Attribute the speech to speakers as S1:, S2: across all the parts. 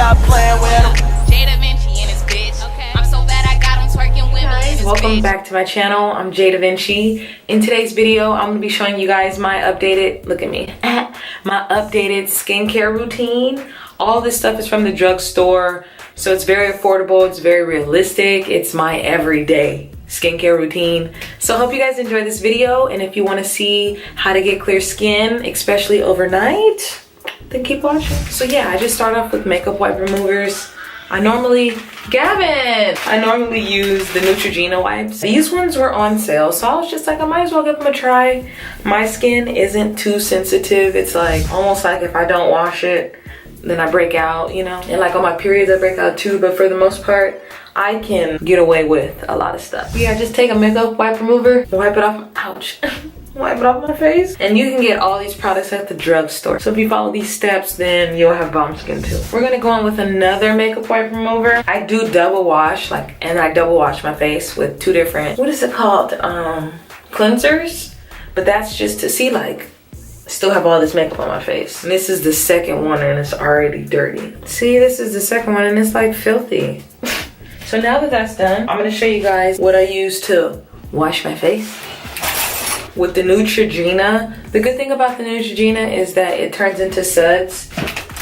S1: stop playing with him.
S2: DEVINCI and his bitch. Okay. I'm so bad I got him twerking with me.
S3: Guys, welcome back to my channel. I'm DEVINCI. In today's video, I'm gonna be showing you guys my updated, look at me, my updated skincare routine. All this stuff is from the drugstore, so it's very affordable, it's very realistic. It's my everyday skincare routine. So I hope you guys enjoy this video, and if you want to see how to get clear skin, especially overnight, then keep watching. So yeah, I just start off with makeup wipe removers. I normally use the Neutrogena wipes. These ones were on sale, so I was just like, I might as well give them a try. My skin isn't too sensitive. It's like almost like if I don't wash it, then I break out, you know? And like on my periods, I break out too, but for the most part, I can get away with a lot of stuff. Yeah, just take a makeup wipe remover, wipe it off, ouch. Wipe it off my face. And you can get all these products at the drugstore. So if you follow these steps, then you'll have bomb skin too. We're gonna go on with another makeup wipe remover. I do double wash, and I double wash my face with two different, what is it called? Cleansers. But that's just to see, like, I still have all this makeup on my face. And this is the second one and it's already dirty. See, this is the second one and it's like filthy. So now that that's done, I'm gonna show you guys what I use to wash my face. With the Neutrogena, the good thing about the Neutrogena is that it turns into suds.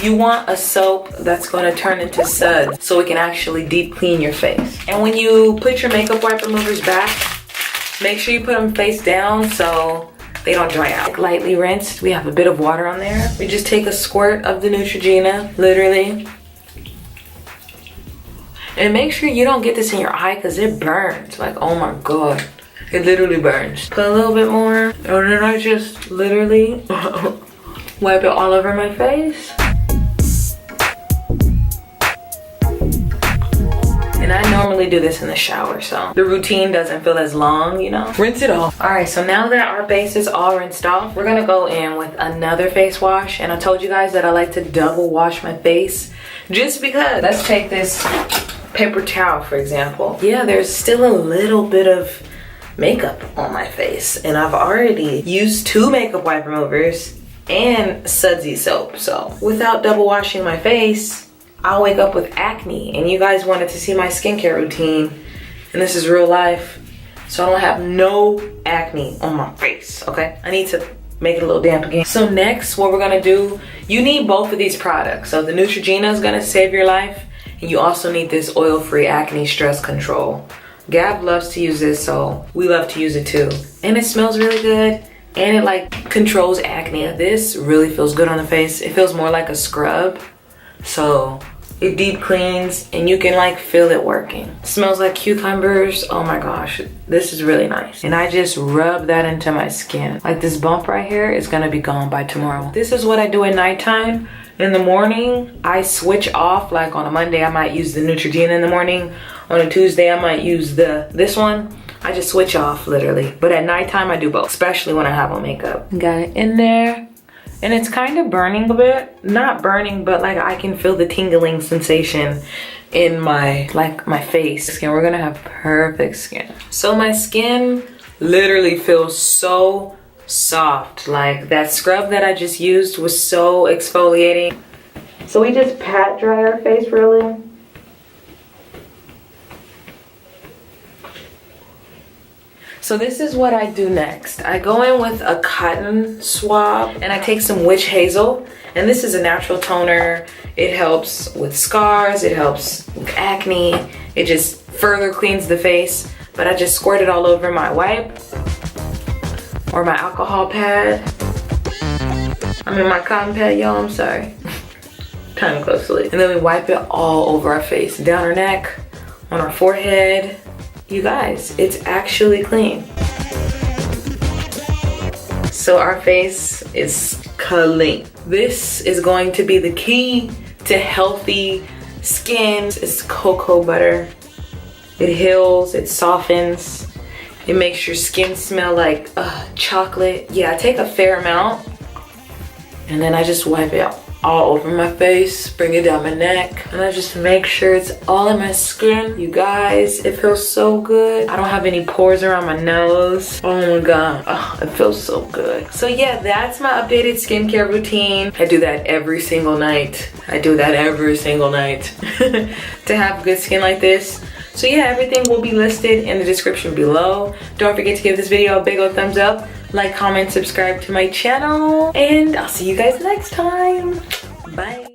S3: You want a soap that's gonna turn into suds so it can actually deep clean your face. And when you put your makeup wipe removers back, make sure you put them face down so they don't dry out. Lightly rinsed, we have a bit of water on there. We just take a squirt of the Neutrogena, literally. And make sure you don't get this in your eye because it burns. Like, oh my God. It literally burns. Put a little bit more, and then I just literally wipe it all over my face. And I normally do this in the shower, so the routine doesn't feel as long, you know? Rinse it off. All right, so now that our base is all rinsed off, we're gonna go in with another face wash. And I told you guys that I like to double wash my face just because. Let's take this paper towel, for example. Yeah, there's still a little bit of makeup on my face, and I've already used two makeup wipe removers and sudsy soap. So without double washing my face, I'll wake up with acne. And you guys wanted to see my skincare routine, and this is real life, so I don't have no acne on my face. Okay, I need to make it a little damp again. So next, what we're gonna do, you need both of these products. So the Neutrogena is gonna save your life, and you also need this oil-free acne stress control. Gab loves to use this, so we love to use it too. And it smells really good, and it like controls acne. This really feels good on the face. It feels more like a scrub, so it deep cleans and you can like feel it working. It smells like cucumbers. Oh my gosh, this is really nice. And I just rub that into my skin. Like this bump right here is gonna be gone by tomorrow. This is what I do at nighttime. In the morning, I switch off. Like on a Monday, I might use the Neutrogena in the morning. On a Tuesday, I might use this one. I just switch off, literally. But at nighttime, I do both, especially when I have on makeup. Got it in there. And it's kind of burning a bit. Not burning, but like I can feel the tingling sensation in my face. And we're gonna have perfect skin. So my skin literally feels so soft. Like that scrub that I just used was so exfoliating. So we just pat dry our face really. So this is what I do next. I go in with a cotton swab and I take some witch hazel, and this is a natural toner. It helps with scars, it helps with acne, it just further cleans the face. But I just squirt it all over my wipe or my alcohol pad. I mean my cotton pad, y'all, I'm sorry. Kind of closely. And then we wipe it all over our face, down our neck, on our forehead. You guys, it's actually clean. So our face is clean. This is going to be the key to healthy skin. It's cocoa butter. It heals, it softens. It makes your skin smell like chocolate. Yeah, I take a fair amount and then I just wipe it all over my face, bring it down my neck, and I just make sure it's all in my skin. You guys, it feels so good. I don't have any pores around my nose. Oh my god, oh, it feels so good. So yeah, that's my updated skincare routine. I do that every single night. I do that every single night to have good skin like this. So yeah, everything will be listed in the description below. Don't forget to give this video a big old thumbs up, like, comment, subscribe to my channel, and I'll see you guys next time. Bye.